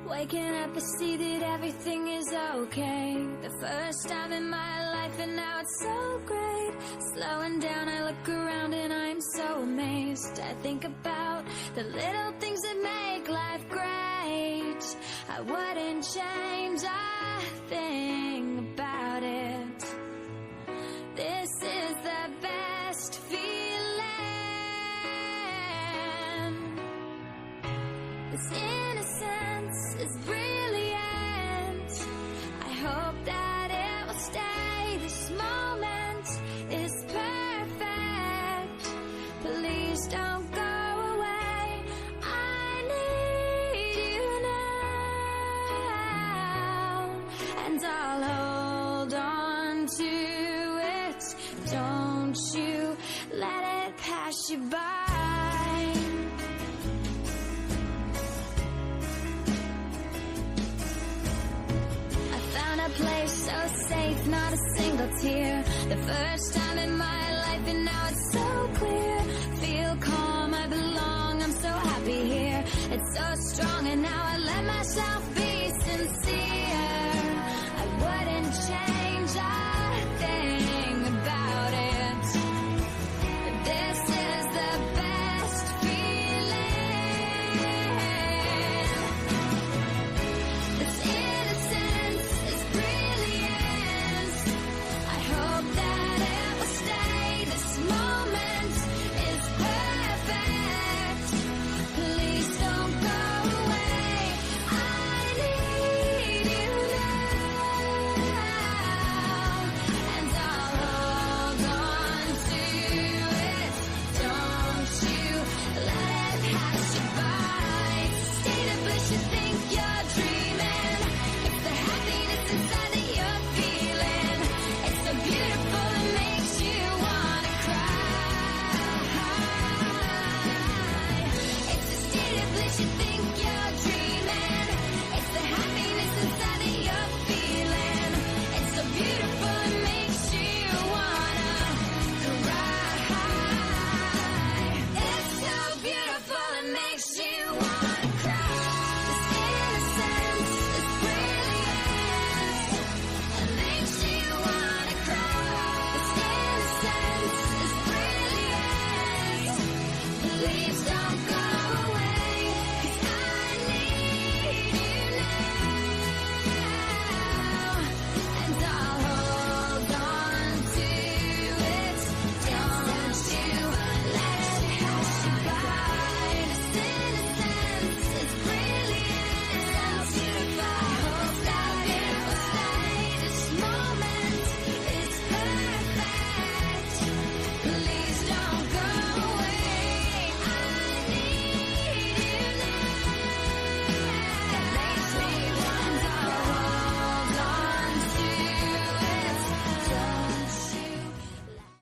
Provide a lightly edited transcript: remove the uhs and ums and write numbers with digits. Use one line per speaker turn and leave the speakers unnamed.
Waking up, I see that everything is okay. The first time in my life, and now it's so great. Slowing down, I look around and I'm so amazed. I think about the little things that make life great. I wouldn't change a thing about it. This is the best feeling. This innocence is brilliant. I hope that it will stay. This moment is perfect. Please don't go away. I need you now, and I'll hold on to it. Don't you let it pass you by. A place so safe, not a single tear. The first time in my life, and now it's so clear. Feel calm, I belong, I'm so happy here. It's so strong, and now I let myself be sincere.